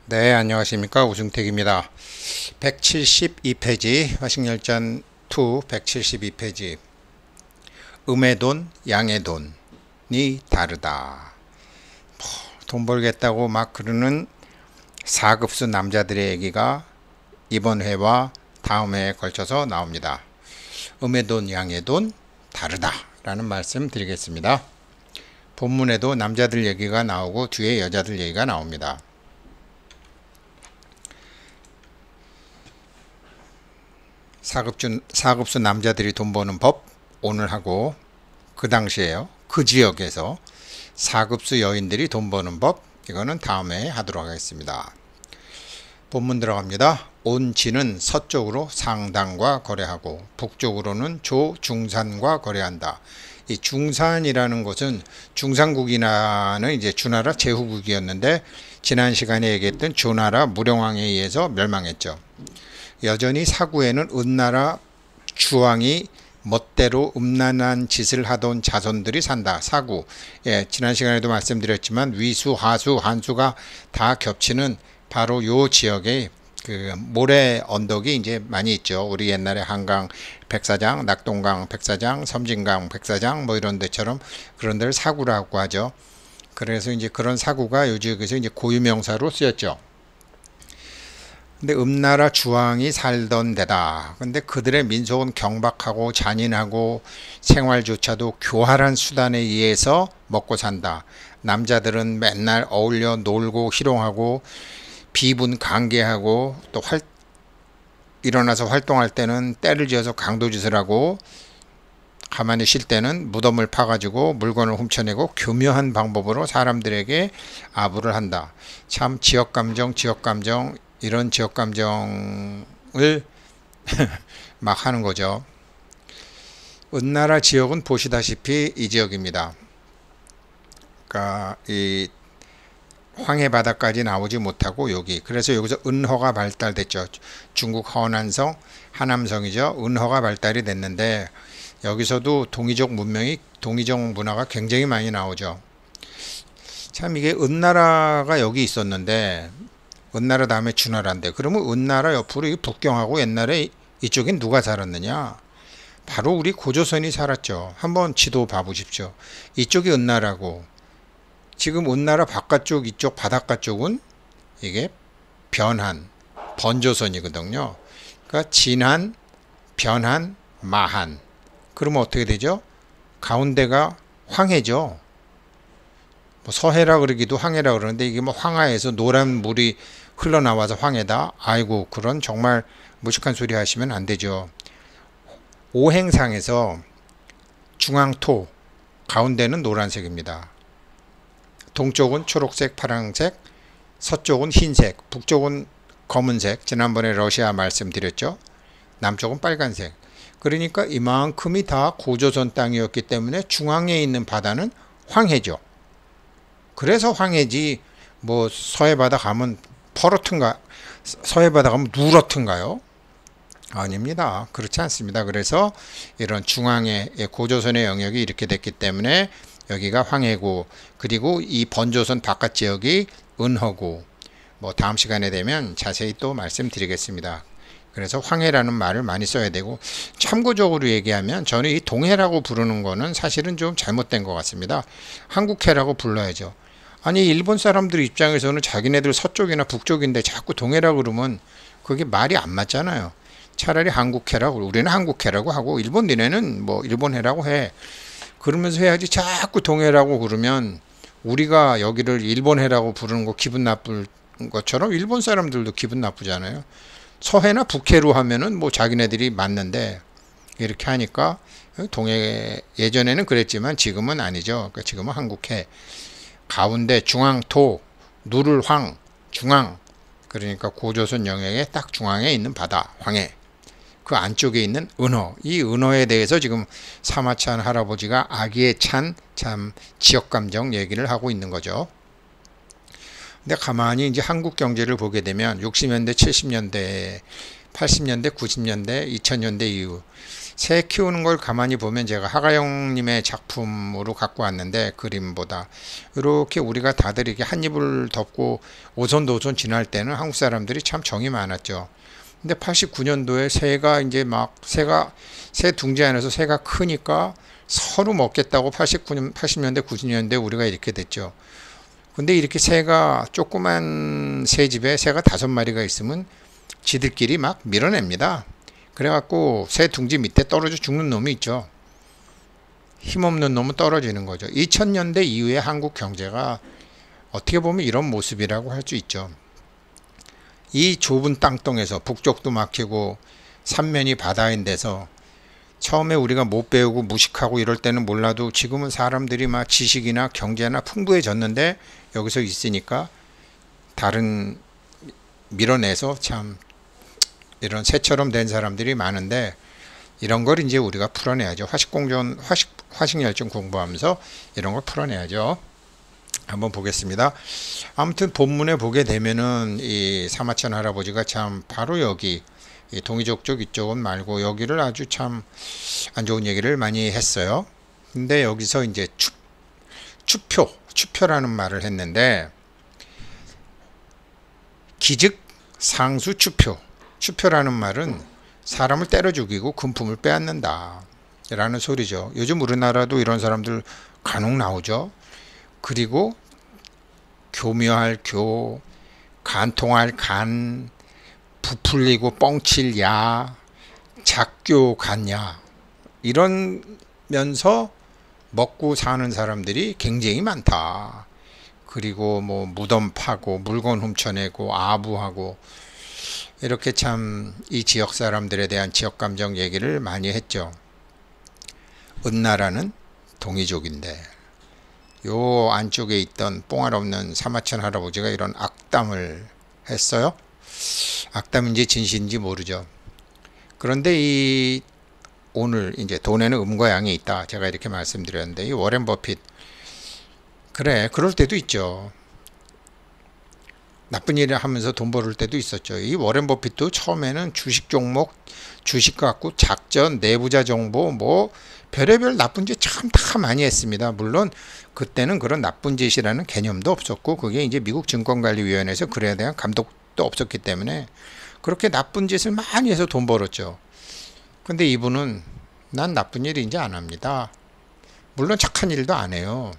네, 안녕하십니까. 우중택입니다. 172페이지, 화식열전 2 172페이지. 음의 돈, 양의 돈이 다르다. 돈 벌겠다고 막 그러는 4급수 남자들의 얘기가 이번 회와 다음 회에 걸쳐서 나옵니다. 음의 돈, 양의 돈 다르다 라는 말씀 드리겠습니다. 본문에도 남자들 얘기가 나오고 뒤에 여자들 얘기가 나옵니다. 4급수 남자들이 돈 버는 법 오늘 하고, 그 당시에요, 그 지역에서 4급수 여인들이 돈 버는 법, 이거는 다음에 하도록 하겠습니다. 본문 들어갑니다. 온 지는 서쪽으로 상단과 거래하고 북쪽으로는 조중산과 거래한다. 이 중산이라는 것은 중산국이나는 이제 주나라 제후국이었는데 지난 시간에 얘기했던 조나라 무령왕에 의해서 멸망했죠. 여전히 사구에는 은나라 주왕이 멋대로 음란한 짓을 하던 자손들이 산다. 사구. 지난 시간에도 말씀드렸지만 위수, 하수, 한수가 다 겹치는 바로 요 지역에 그 모래 언덕이 이제 많이 있죠. 우리 옛날에 한강 백사장, 낙동강 백사장, 섬진강 백사장 뭐 이런 데처럼 그런 데를 사구라고 하죠. 그래서 이제 그런 사구가 요 지역에서 이제 고유명사로 쓰였죠. 근데 음나라 주왕이 살던 데다. 근데 그들의 민속은 경박하고 잔인하고 생활조차도 교활한 수단에 의해서 먹고 산다. 남자들은 맨날 어울려 놀고 희롱하고 비분 강개하고 또 일어나서 활동할 때는 때를 지어서 강도짓을 하고 가만히 쉴 때는 무덤을 파가지고 물건을 훔쳐내고 교묘한 방법으로 사람들에게 아부를 한다. 참 지역감정 이런 지역감정을 막 하는 거죠. 은나라 지역은 보시다시피 이 지역입니다. 그러니까 이 황해 바다까지 나오지 못하고 여기, 그래서 여기서 은허가 발달됐죠. 중국 허난성, 하남성이죠. 은허가 발달이 됐는데 여기서도 동이족 문화가 굉장히 많이 나오죠. 참 이게 은나라가 여기 있었는데 은나라 다음에 주나라인데, 그러면 은나라 옆으로 이 북경하고 옛날에 이쪽엔 누가 살았느냐? 바로 우리 고조선이 살았죠. 한번 지도 봐보십시오. 이쪽이 은나라고, 지금 은나라 바깥쪽 이쪽 바닷가 쪽은 이게 변한, 번조선이거든요. 그러니까 진한, 변한, 마한. 그러면 어떻게 되죠? 가운데가 황해죠. 뭐 서해라 그러기도 황해라 그러는데 이게 뭐 황하에서 노란 물이 흘러나와서 황해다. 아이고, 그런 정말 무식한 소리 하시면 안 되죠. 오행상에서 중앙토 가운데는 노란색입니다. 동쪽은 초록색, 파란색, 서쪽은 흰색, 북쪽은 검은색. 지난번에 러시아 말씀드렸죠. 남쪽은 빨간색. 그러니까 이만큼이 다 고조선 땅이었기 때문에 중앙에 있는 바다는 황해죠. 그래서 황해지 뭐 서해바다 가면 퍼렇든가 서해바다 가면 누렇든가요? 아닙니다. 그렇지 않습니다. 그래서 이런 중앙의 고조선의 영역이 이렇게 됐기 때문에 여기가 황해고, 그리고 이 번조선 바깥 지역이 은허고, 뭐 다음 시간에 되면 자세히 또 말씀드리겠습니다. 그래서 황해라는 말을 많이 써야 되고, 참고적으로 얘기하면 저는 이 동해라고 부르는 거는 사실은 좀 잘못된 것 같습니다. 한국해라고 불러야죠. 아니, 일본 사람들 입장에서는 자기네들 서쪽이나 북쪽인데 자꾸 동해라고 그러면 그게 말이 안 맞잖아요. 차라리 한국해라고, 우리는 한국해라고 하고 일본 니네는 뭐 일본해라고 해. 그러면서 해야지. 자꾸 동해라고 그러면 우리가 여기를 일본해라고 부르는 거 기분 나쁠 것처럼 일본 사람들도 기분 나쁘잖아요. 서해나 북해로 하면은 뭐 자기네들이 맞는데 이렇게 하니까 동해, 예전에는 그랬지만 지금은 아니죠. 그러니까 지금은 한국해. 가운데 중앙토, 누를 황, 중앙. 그러니까 고조선 영역의 딱 중앙에 있는 바다, 황해. 그 안쪽에 있는 은허. 이 은허에 대해서 지금 사마찬 할아버지가 아기에 찬 참 지역감정 얘기를 하고 있는 거죠. 근데 가만히 이제 한국 경제를 보게 되면 60년대, 70년대, 80년대, 90년대, 2000년대 이후 새 키우는 걸 가만히 보면 제가 하가영님의 작품으로 갖고 왔는데 그림보다 이렇게 우리가 다들 이렇게 한 입을 덮고 오손도손 지날 때는 한국 사람들이 참 정이 많았죠. 근데 89년도에 새가 이제 막 새 둥지 안에서 새가 크니까 서로 먹겠다고 80년대 90년대 우리가 이렇게 됐죠. 근데 이렇게 새가 조그만 새집에 새가 5마리가 있으면 지들끼리 막 밀어냅니다. 그래갖고 새 둥지 밑에 떨어져 죽는 놈이 있죠. 힘없는 놈은 떨어지는 거죠. 2000년대 이후에 한국 경제가 어떻게 보면 이런 모습이라고 할 수 있죠. 이 좁은 땅덩에서 북쪽도 막히고 삼면이 바다인 데서 처음에 우리가 못 배우고 무식하고 이럴 때는 몰라도 지금은 사람들이 막 지식이나 경제나 풍부해졌는데 여기서 있으니까 다른 밀어내서 참 이런 새처럼 된 사람들이 많은데 이런 걸 이제 우리가 풀어내야죠. 화식열전 공부하면서 이런 걸 풀어내야죠. 한번 보겠습니다. 아무튼 본문에 보게 되면은 이 사마천 할아버지가 참 바로 여기 이 동이족 쪽 이쪽은 말고 여기를 아주 참 안 좋은 얘기를 많이 했어요. 근데 여기서 이제 추표라는 말을 했는데 기즉 상수 추표라는 말은 사람을 때려 죽이고 금품을 빼앗는다 라는 소리죠. 요즘 우리나라도 이런 사람들 간혹 나오죠. 그리고 교묘할 교, 간통할 간, 부풀리고 뻥칠 야, 작교 간야 이러면서 먹고 사는 사람들이 굉장히 많다. 그리고 뭐 무덤 파고 물건 훔쳐내고 아부하고 이렇게 참 이 지역 사람들에 대한 지역 감정 얘기를 많이 했죠. 은나라는 동이족인데 요 안쪽에 있던 뽕알 없는 사마천 할아버지가 이런 악담을 했어요. 악담인지 진실인지 모르죠. 그런데 이 오늘 이제 돈에는 음과 양이 있다 제가 이렇게 말씀드렸는데 이 워렌 버핏 그래 그럴 때도 있죠. 나쁜 일을 하면서 돈 벌을 때도 있었죠. 이 워렌 버핏도 처음에는 주식 종목, 주식 갖고 작전, 내부자 정보 뭐 별의별 나쁜 짓 참 다 많이 했습니다. 물론 그때는 그런 나쁜 짓이라는 개념도 없었고 그게 이제 미국 증권관리위원회에서 그래야 대한 감독도 없었기 때문에 그렇게 나쁜 짓을 많이 해서 돈 벌었죠. 근데 이분은 난 나쁜 일 이제 안 합니다. 물론 착한 일도 안 해요.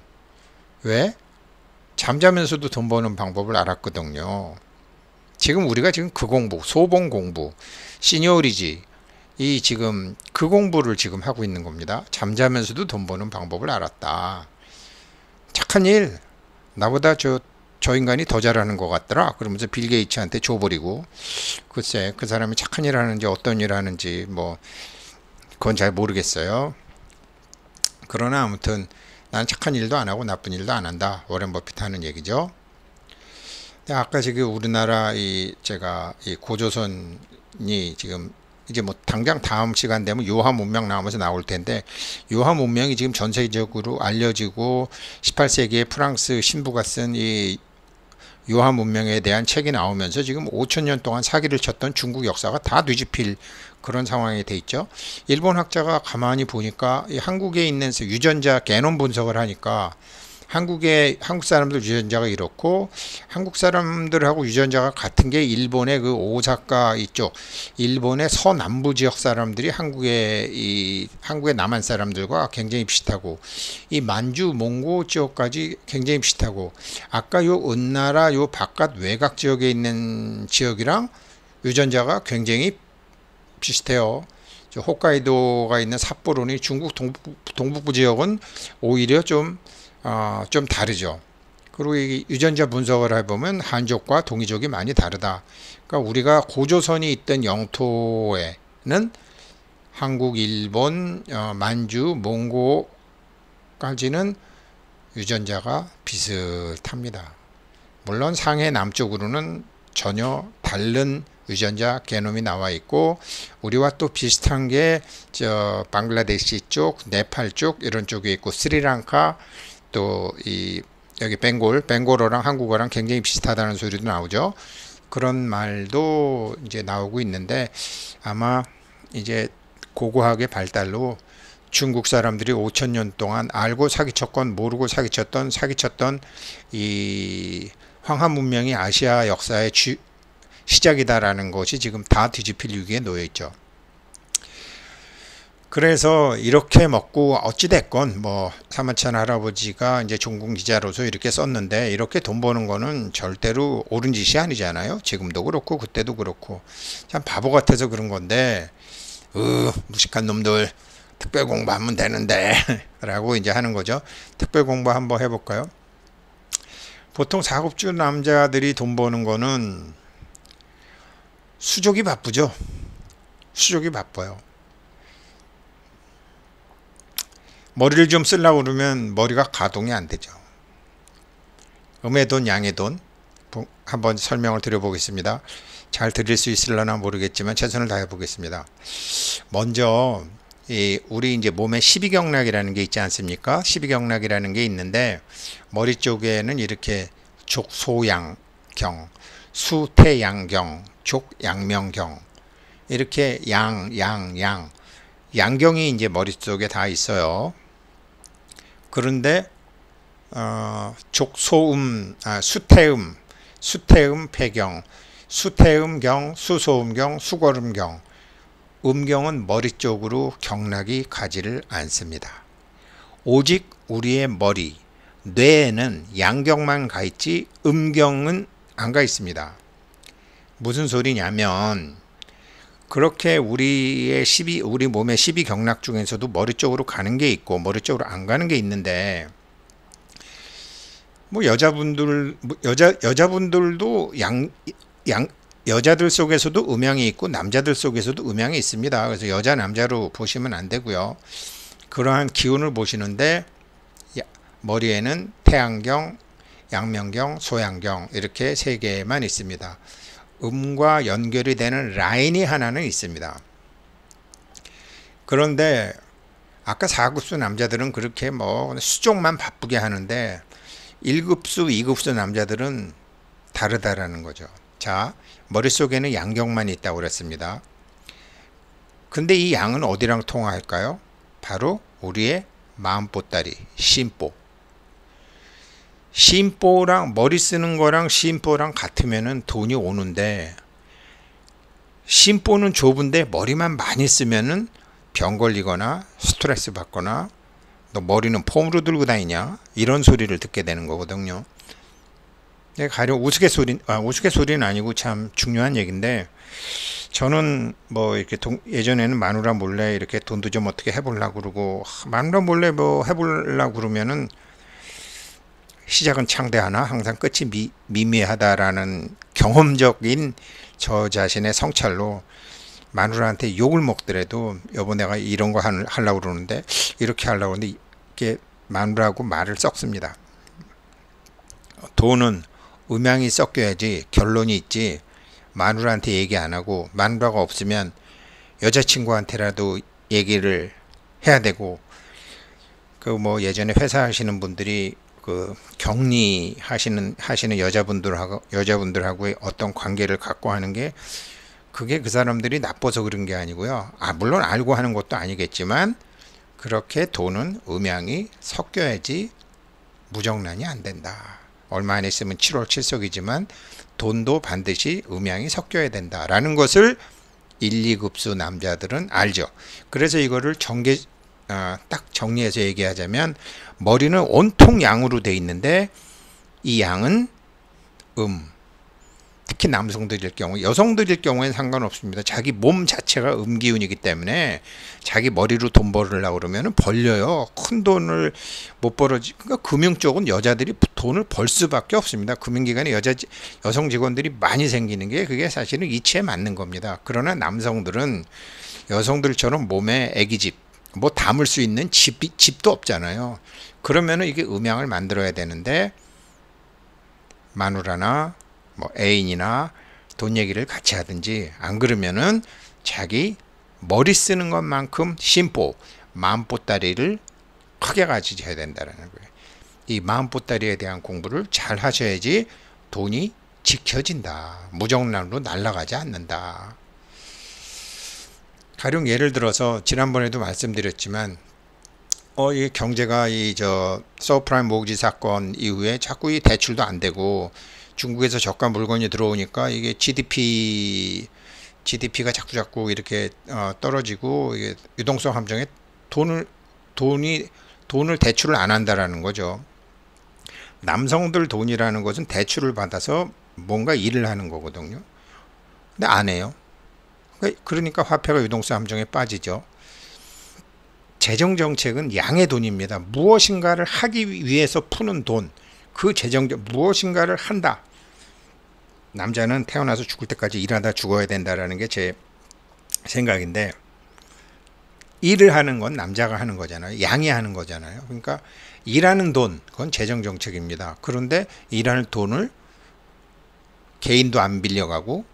왜? 잠자면서도 돈 버는 방법을 알았거든요. 지금 우리가 지금 그 공부, 소봉 공부, 시니어리지 이 지금 그 공부를 지금 하고 있는 겁니다. 잠자면서도 돈 버는 방법을 알았다. 착한 일, 나보다 저 인간이 더 잘하는 것 같더라. 그러면서 빌 게이츠한테 줘버리고 글쎄 그 사람이 착한 일 하는지 어떤 일 하는지 뭐 그건 잘 모르겠어요. 그러나 아무튼 난 착한 일도 안 하고 나쁜 일도 안 한다. 워렌 버핏 하는 얘기죠. 아까 지금 우리나라 제가 이 고조선이 지금 이제 뭐 당장 다음 시간 되면 요하 문명 나오면서 나올 텐데 요하 문명이 지금 전 세계적으로 알려지고 18세기에 프랑스 신부가 쓴 이 요하 문명에 대한 책이 나오면서 지금 5,000년 동안 사기를 쳤던 중국 역사가 다 뒤집힐 그런 상황이 돼 있죠. 일본 학자가 가만히 보니까 이 한국에 있는 유전자 게놈 분석을 하니까 한국 사람들 유전자가 이렇고 한국 사람들하고 유전자가 같은 게 일본의 그 오사카 이쪽 일본의 서남부 지역 사람들이 한국의 남한 사람들과 굉장히 비슷하고 이 만주 몽고 지역까지 굉장히 비슷하고 아까 요 은나라 요 바깥 외곽 지역에 있는 지역이랑 유전자가 굉장히 비슷해요. 홋카이도가 있는 삿포로니 중국 동북부 지역은 오히려 좀 다르죠. 그리고 이 유전자 분석을 해보면 한족과 동이족이 많이 다르다. 그러니까 우리가 고조선이 있던 영토에는 한국, 일본, 만주, 몽고까지는 유전자가 비슷합니다. 물론 상해 남쪽으로는 전혀 다른 유전자 게놈이 나와 있고 우리와 또 비슷한 게 방글라데시 쪽, 네팔 쪽 이런 쪽에 있고 스리랑카 또 여기 벵골어랑 한국어랑 굉장히 비슷하다는 소리도 나오죠. 그런 말도 이제 나오고 있는데 아마 이제 고고학의 발달로 중국 사람들이 5,000년 동안 알고 사기쳤건 모르고 사기쳤던 이 황하 문명이 아시아 역사의 시작이다라는 것이 지금 다 뒤집힐 위기에 놓여 있죠. 그래서 이렇게 먹고 어찌됐건 뭐 사마천 할아버지가 이제 종군 기자로서 이렇게 썼는데, 이렇게 돈 버는 거는 절대로 옳은 짓이 아니잖아요. 지금도 그렇고 그때도 그렇고 참 바보 같아서 그런 건데, 무식한 놈들 특별 공부하면 되는데 라고 이제 하는 거죠. 특별 공부 한번 해볼까요? 보통 사급주 남자들이 돈 버는 거는 수족이 바쁘죠. 수족이 바빠요. 머리를 좀 쓰려고 그러면 머리가 가동이 안 되죠. 음의 돈, 양의 돈 한번 설명을 드려보겠습니다. 잘 드릴 수 있으려나 모르겠지만 최선을 다해 보겠습니다. 먼저 우리 이제 몸에 12경락이라는 게 있지 않습니까? 12경락이라는 게 있는데, 머리 쪽에는 이렇게 족소양경, 수태양경, 족양명경, 이렇게 양경이 이제 머릿속에 다 있어요. 그런데 수태음 폐경, 수태음경, 수소음경, 수거름경, 음경은 머리 쪽으로 경락이 가지를 않습니다. 오직 우리의 머리, 뇌에는 양경만 가 있지 음경은 안 가 있습니다. 무슨 소리냐면, 그렇게 우리 몸의 12경락 중에서도 머리 쪽으로 가는 게 있고 머리 쪽으로 안 가는 게 있는데, 뭐 여자분들도 여자들 속에서도 음양이 있고 남자들 속에서도 음양이 있습니다. 그래서 여자 남자로 보시면 안 되고요. 그러한 기운을 보시는데, 머리에는 태양경, 양명경, 소양경 이렇게 세 개만 있습니다. 음과 연결이 되는 라인이 하나는 있습니다. 그런데 아까 4급수 남자들은 그렇게 뭐 수족만 바쁘게 하는데, 1급수, 2급수 남자들은 다르다라는 거죠. 자, 머릿속에는 양경만 있다고 그랬습니다. 근데 이 양은 어디랑 통화할까요? 바로 우리의 마음보따리, 심보랑 머리 쓰는 거랑 심보랑 같으면은 돈이 오는데, 심보는 좁은데 머리만 많이 쓰면은 병 걸리거나 스트레스 받거나, 너 머리는 폼으로 들고 다니냐, 이런 소리를 듣게 되는 거거든요. 가령 우스갯소리는 아니고 참 중요한 얘기인데, 저는 뭐 이렇게 예전에는 마누라 몰래 이렇게 돈도 좀 어떻게 해보려고 그러고, 마누라 몰래 뭐 해보려고 그러면은 시작은 창대하나 항상 끝이 미미하다라는 경험적인 저 자신의 성찰로 마누라한테 욕을 먹더라도, 여보 내가 이런 거 하려고 그러는데 이렇게 하려고 하는데, 이렇게 마누라하고 말을 섞습니다. 돈은 음양이 섞여야지 결론이 있지, 마누라한테 얘기 안 하고 마누라가 없으면 여자친구한테라도 얘기를 해야 되고, 그 뭐 예전에 회사 하시는 분들이 그 격리 하시는 여자분들하고의 어떤 관계를 갖고 하는 게, 그게 그 사람들이 나빠서 그런 게 아니고요. 물론 알고 하는 것도 아니겠지만, 그렇게 돈은 음양이 섞여야지 무정란이 안 된다. 얼마 안 있으면 7월 7석이지만 돈도 반드시 음양이 섞여야 된다라는 것을 1, 2급수 남자들은 알죠. 그래서 이거를 딱 정리해서 얘기하자면, 머리는 온통 양으로 돼 있는데, 이 양은 특히 남성들일 경우, 여성들일 경우에는 상관없습니다. 자기 몸 자체가 음기운이기 때문에 자기 머리로 돈 벌으려고 그러면 벌려요. 큰 돈을 못 그러니까 금융 쪽은 여자들이 돈을 벌 수밖에 없습니다. 금융기관에 여성 직원들이 많이 생기는 게, 그게 사실은 이치에 맞는 겁니다. 그러나 남성들은 여성들처럼 몸에 애기집, 뭐 담을 수 있는 집도 없잖아요. 그러면은 이게 음양을 만들어야 되는데, 마누라나 뭐 애인이나 돈 얘기를 같이 하든지, 안 그러면은 자기 머리 쓰는 것만큼 심보, 마음보따리를 크게 가지셔야 된다는 거예요. 이 마음보따리에 대한 공부를 잘 하셔야지 돈이 지켜진다. 무정란으로 날아가지 않는다. 가령 예를 들어서 지난번에도 말씀드렸지만 이 경제가 서브프라임 모기지 사건 이후에 자꾸 이 대출도 안 되고 중국에서 저가 물건이 들어오니까 이게 GDP가 자꾸 이렇게 떨어지고 이게 유동성 함정에 돈을 대출을 안 한다라는 거죠. 남성들 돈이라는 것은 대출을 받아서 뭔가 일을 하는 거거든요. 근데 안 해요. 그러니까 화폐가 유동성 함정에 빠지죠. 재정정책은 양의 돈입니다. 무엇인가를 하기 위해서 푸는 돈, 무엇인가를 한다. 남자는 태어나서 죽을 때까지 일하다 죽어야 된다라는 게 제 생각인데, 일을 하는 건 남자가 하는 거잖아요. 양이 하는 거잖아요. 그러니까 일하는 돈, 그건 재정정책입니다. 그런데 일하는 돈을 개인도 안 빌려가고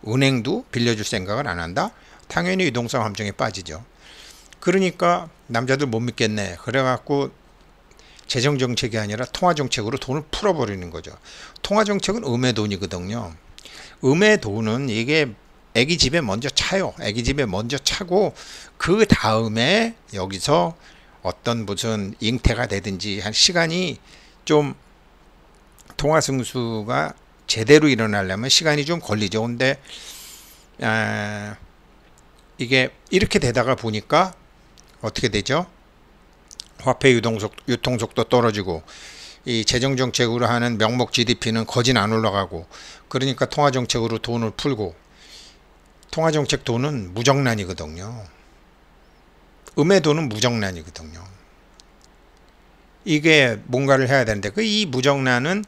은행도 빌려줄 생각을 안 한다? 당연히 유동성 함정에 빠지죠. 그러니까 남자들 못 믿겠네. 그래갖고 재정정책이 아니라 통화정책으로 돈을 풀어버리는 거죠. 통화정책은 음의 돈이거든요. 음의 돈은 이게 애기 집에 먼저 차요. 애기 집에 먼저 차고 그 다음에 여기서 어떤 무슨 잉태가 되든지 한 시간이 좀 통화승수가 제대로 일어나려면 시간이 좀 걸리죠. 근데 이게 이렇게 되다가 보니까 어떻게 되죠? 화폐 유통속도 떨어지고 이 재정정책으로 하는 명목 GDP는 거진 안 올라가고, 그러니까 통화정책으로 돈을 풀고, 통화정책 돈은 무정란이거든요. 음의 돈은 무정란이거든요. 이게 뭔가를 해야 되는데 이 무정란은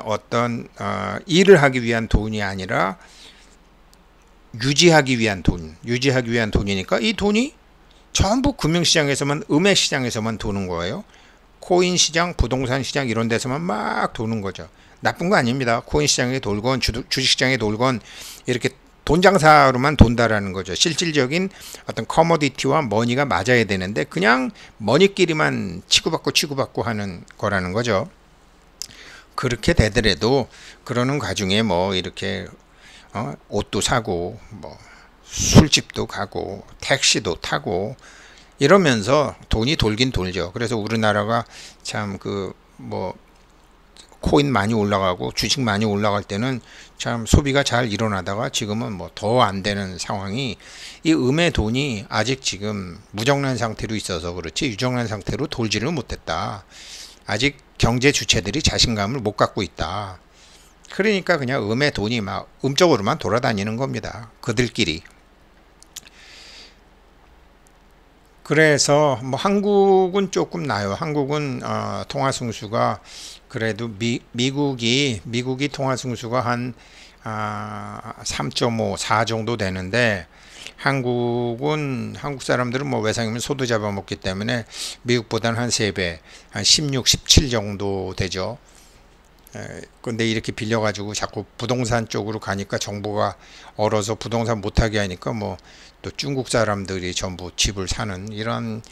어떤 일을 하기 위한 돈이 아니라 유지하기 위한 돈이니까 이 돈이 전부 금융시장에서만, 음의 시장에서만 도는 거예요. 코인 시장, 부동산 시장 이런 데서만 막 도는 거죠. 나쁜 거 아닙니다. 코인 시장에 돌건 주식시장에 돌건 이렇게 돈 장사로만 돈다라는 거죠. 실질적인 어떤 커머디티와 머니가 맞아야 되는데 그냥 머니끼리만 치고받고 하는 거라는 거죠. 그렇게 되더라도 그러는 과중에 뭐 이렇게 옷도 사고 뭐 술집도 가고 택시도 타고 이러면서 돈이 돌긴 돌죠. 그래서 우리나라가 참 코인 많이 올라가고 주식 많이 올라갈 때는 참 소비가 잘 일어나다가 지금은 뭐 더 안 되는 상황이, 이 음의 돈이 아직 지금 무정란 상태로 있어서 그렇지 유정란 상태로 돌지를 못했다. 아직 경제 주체들이 자신감을 못 갖고 있다. 그러니까 그냥 음의 돈이 막 음적으로만 돌아다니는 겁니다. 그들끼리. 그래서 뭐 한국은 조금 나요. 한국은 통화승수가 그래도 미국이 통화승수가 한 3.5, 4 정도 되는데, 한국 사람들은 뭐 외상이면 소도 잡아먹기 때문에 미국보다는 한 3배, 한 16, 17 정도 되죠. 근데 이렇게 빌려가지고 자꾸 부동산 쪽으로 가니까 정보가 얼어서 부동산 못하게 하니까 뭐 또 중국 사람들이 전부 집을 사는 이런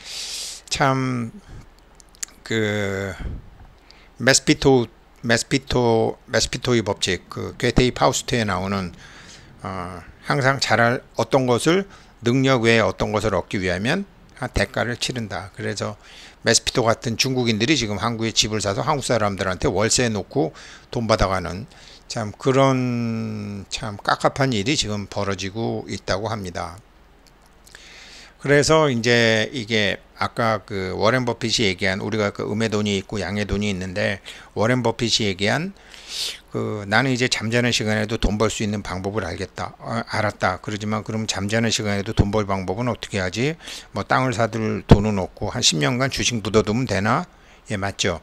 참 메스피토의 법칙, 괴테이 파우스트에 나오는 항상 잘할 어떤 것을 능력 외에 어떤 것을 얻기 위하면 대가를 치른다. 그래서 메스피토 같은 중국인들이 지금 한국에 집을 사서 한국 사람들한테 월세 놓고 돈 받아가는 참 그런 참 깝깝한 일이 지금 벌어지고 있다고 합니다. 그래서 이제 이게 아까 워렌 버핏이 얘기한, 우리가 음의 돈이 있고 양의 돈이 있는데, 워렌 버핏이 얘기한 나는 이제 잠자는 시간에도 돈 벌 수 있는 방법을 알았다. 그러지만 그럼 잠자는 시간에도 돈 벌 방법은 어떻게 하지? 뭐 땅을 사들 돈은 없고 한 10년간 주식 묻어두면 되나? 예, 맞죠.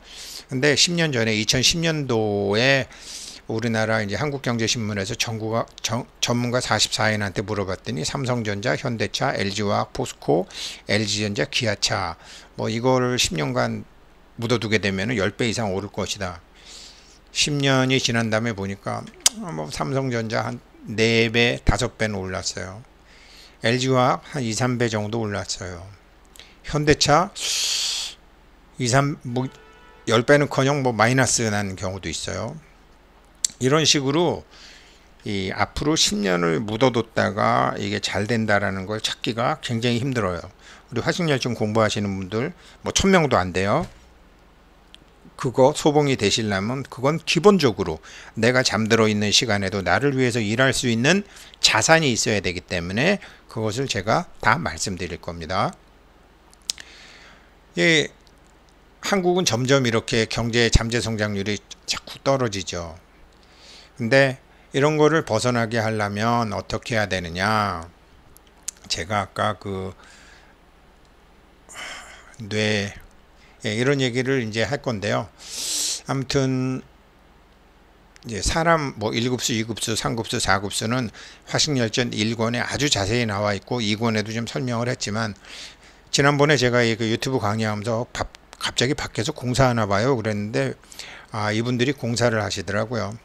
근데 10년 전에 2010년도에 우리나라 이제 한국경제신문에서 전문가 44인한테 물어봤더니 삼성전자, 현대차, LG화학, 포스코, LG전자, 기아차 뭐 이거를 10년간 묻어두게 되면 10배 이상 오를 것이다. 10년이 지난 다음에 보니까 뭐 삼성전자 한 4배, 5배는 올랐어요. LG화학 한 2, 3배 정도 올랐어요. 현대차 10배는커녕 뭐 마이너스 나는 경우도 있어요. 이런 식으로 이 앞으로 10년을 묻어뒀다가 이게 잘 된다라는 걸 찾기가 굉장히 힘들어요. 우리 화식열증 공부하시는 분들 뭐 1000명도 안 돼요. 그거 소봉이 되시려면 그건 기본적으로 내가 잠들어 있는 시간에도 나를 위해서 일할 수 있는 자산이 있어야 되기 때문에 그것을 제가 다 말씀드릴 겁니다. 예, 한국은 점점 이렇게 경제 잠재 성장률이 자꾸 떨어지죠. 근데 이런 거를 벗어나게 하려면 어떻게 해야 되느냐? 제가 아까 그 뇌 이런 얘기를 이제 할 건데요. 아무튼 이제 사람 뭐 1급수, 2급수, 3급수, 4급수는 화식열전 1권에 아주 자세히 나와 있고 2권에도 좀 설명을 했지만 지난번에 제가 그 유튜브 강의하면서 갑자기 밖에서 공사하나 봐요. 그랬는데 이분들이 공사를 하시더라고요.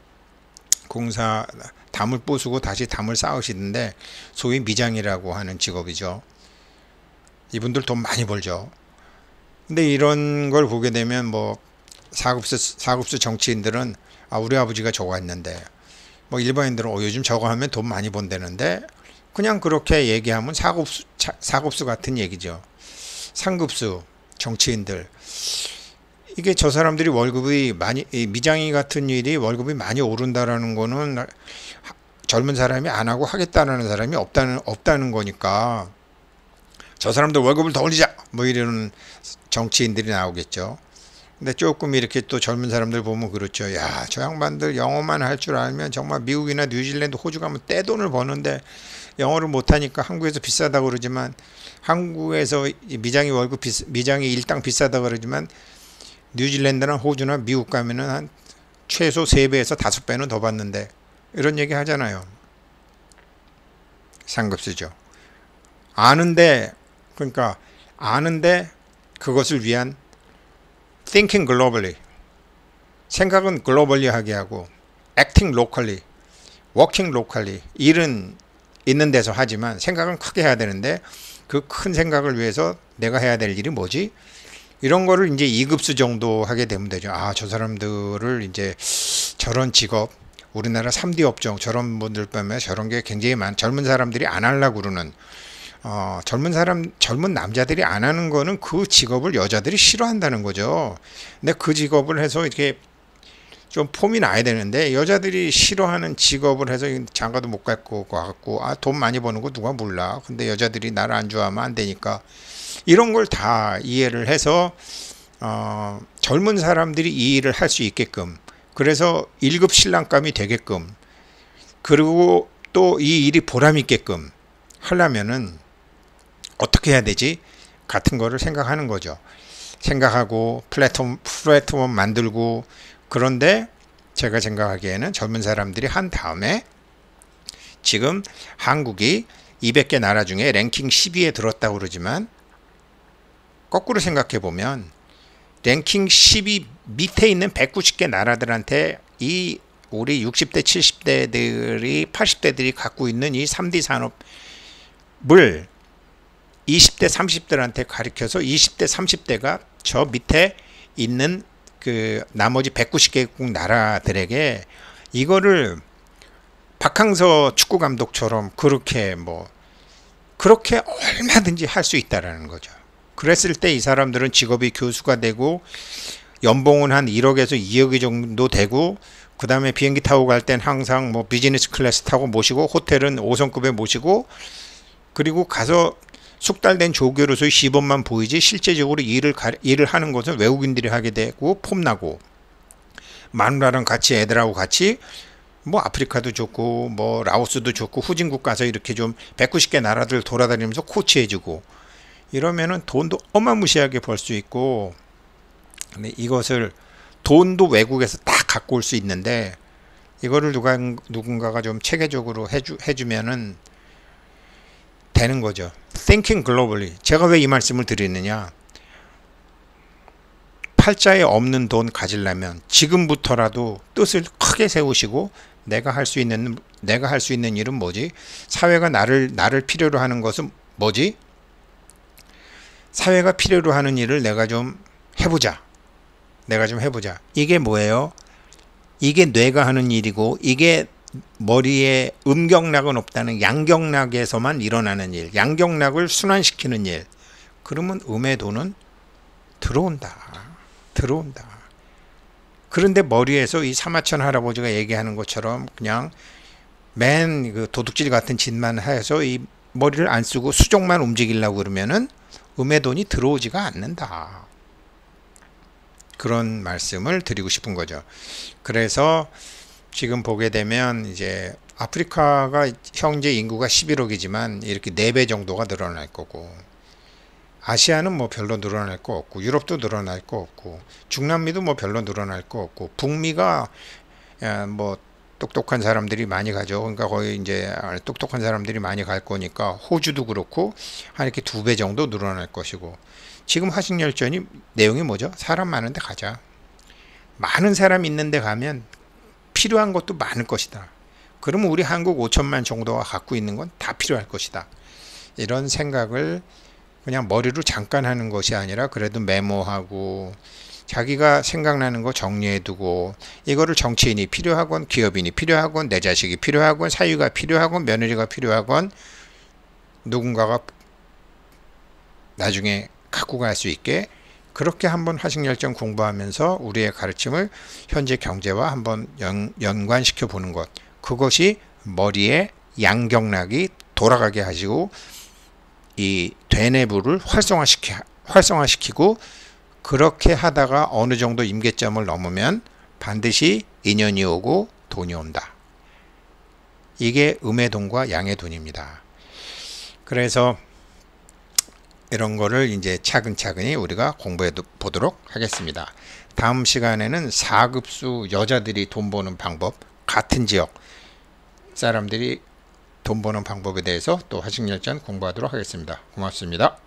공사 담을 부수고 다시 담을 쌓으시는데 소위 미장이라고 하는 직업이죠. 이분들 돈 많이 벌죠. 근데 이런 걸 보게 되면 뭐 4급수 정치인들은 우리 아버지가 저거 했는데 뭐 일반인들은 요즘 저거 하면 돈 많이 번다는데 그냥 그렇게 얘기하면 4급수 같은 얘기죠. 3급수 정치인들 이게 저 사람들이 월급이 많이 미장이 같은 일이 월급이 많이 오른다라는 거는 젊은 사람이 안 하고 하겠다라는 사람이 없다는 거니까 저 사람들 월급을 더 올리자 뭐 이러는 정치인들이 나오겠죠. 근데 조금 이렇게 또 젊은 사람들 보면 그렇죠. 야, 저 양반들 영어만 할 줄 알면 정말 미국이나 뉴질랜드, 호주 가면 떼돈을 버는데 영어를 못하니까 한국에서 비싸다고 그러지만 한국에서 미장이 미장이 일당 비싸다고 그러지만 뉴질랜드나 호주나 미국 가면은 한 최소 3배에서 5배는 더 받는데 이런 얘기 하잖아요. 상급수죠. 그러니까 아는데 그것을 위한 thinking globally, 생각은 글로벌리 하게 하고 acting locally, working locally, 일은 있는 데서 하지만 생각은 크게 해야 되는데 그 큰 생각을 위해서 내가 해야 될 일이 뭐지? 이런 거를 이제 2급수 정도 하게 되면 되죠. 저 사람들을 이제 저런 직업, 우리나라 3D 업종 저런 분들 때문에 저런 게 굉장히 젊은 사람들이 안 하려고 그러는 젊은 남자들이 안 하는 거는 그 직업을 여자들이 싫어한다는 거죠. 근데 그 직업을 해서 이렇게 좀 폼이 나야 되는데 여자들이 싫어하는 직업을 해서 장가도 못 갈 거 같고 돈 많이 버는 거 누가 몰라. 근데 여자들이 나를 안 좋아하면 안 되니까 이런 걸 다 이해를 해서 젊은 사람들이 이 일을 할 수 있게끔 그래서 1급 신랑감이 되게끔 그리고 또 이 일이 보람 있게끔 하려면은 어떻게 해야 되지? 같은 거를 생각하는 거죠. 생각하고 플랫폼 만들고 그런데 제가 생각하기에는 젊은 사람들이 한 다음에 지금 한국이 200개 나라 중에 랭킹 10위에 들었다고 그러지만 거꾸로 생각해 보면 랭킹 10위 밑에 있는 190개 나라들한테 이 우리 60대 70대들이 80대들이 갖고 있는 이 3D 산업을 20대 30대한테 가르쳐서 20대 30대가 저 밑에 있는 그 나머지 190개국 나라들에게 이거를 박항서 축구 감독처럼 그렇게 얼마든지 할 수 있다라는 거죠. 그랬을 때 이 사람들은 직업이 교수가 되고 연봉은 한 1억에서 2억 정도 되고 그 다음에 비행기 타고 갈 땐 항상 비즈니스 클래스 타고 모시고 호텔은 5성급에 모시고 그리고 가서 숙달된 조교로서의 시범만 보이지 실제적으로 일을 하는 것은 외국인들이 하게 되고 폼나고 마누라랑 같이 애들하고 같이 아프리카도 좋고 라오스도 좋고 후진국 가서 이렇게 좀 190개 나라들 돌아다니면서 코치해주고 이러면은 돈도 어마무시하게 벌 수 있고 근데 이것을 돈도 외국에서 다 갖고 올 수 있는데 이거를 누군가가 좀 체계적으로 해주면은 되는 거죠. Thinking globally. 제가 왜 이 말씀을 드리느냐? 팔자에 없는 돈 가지려면 지금부터라도 뜻을 크게 세우시고 내가 할 수 있는 일은 뭐지? 사회가 나를 필요로 하는 것은 뭐지? 사회가 필요로 하는 일을 내가 좀 해보자. 이게 뭐예요? 이게 뇌가 하는 일이고 이게 머리에 음경락은 없다는 양경락에서만 일어나는 일, 양경락을 순환시키는 일. 그러면 음의 돈은 들어온다. 들어온다. 그런데 머리에서 이 사마천 할아버지가 얘기하는 것처럼 그냥 맨 그 도둑질 같은 짓만 해서 이 머리를 안 쓰고 수족만 움직이려고 그러면은 음의 돈이 들어오지가 않는다. 그런 말씀을 드리고 싶은 거죠. 그래서 지금 보게 되면 이제 아프리카가 현재 인구가 11억이지만 이렇게 4배 정도가 늘어날 거고, 아시아는 뭐 별로 늘어날 거 없고, 유럽도 늘어날 거 없고, 중남미도 뭐 별로 늘어날 거 없고, 북미가 뭐 똑똑한 사람들이 많이 가죠. 그러니까 거의 이제 똑똑한 사람들이 많이 갈 거니까 호주도 그렇고 한 이렇게 2배 정도 늘어날 것이고, 지금 화식열전이 내용이 뭐죠? 사람 많은데 가자. 많은 사람 있는데 가면 필요한 것도 많을 것이다. 그러면 우리 한국 5천만 정도가 갖고 있는 건 다 필요할 것이다. 이런 생각을 그냥 머리로 잠깐 하는 것이 아니라 그래도 메모하고 자기가 생각나는 거 정리해두고, 이거를 정치인이 필요하건 기업인이 필요하건 내 자식이 필요하건 사위가 필요하건 며느리가 필요하건 누군가가 나중에 갖고 갈 수 있게 그렇게 한번 화식열전 공부하면서 우리의 가르침을 현재 경제와 한번 연관시켜 보는 것, 그것이 머리에 양경락이 돌아가게 하시고 이 되뇌부를 활성화시키고, 그렇게 하다가 어느 정도 임계점을 넘으면 반드시 인연이 오고 돈이 온다. 이게 음의 돈과 양의 돈입니다. 그래서 이런 거를 이제 차근차근히 우리가 공부해 보도록 하겠습니다. 다음 시간에는 4급수 여자들이 돈 버는 방법, 같은 지역 사람들이 돈 버는 방법에 대해서 또 화식열전 공부하도록 하겠습니다. 고맙습니다.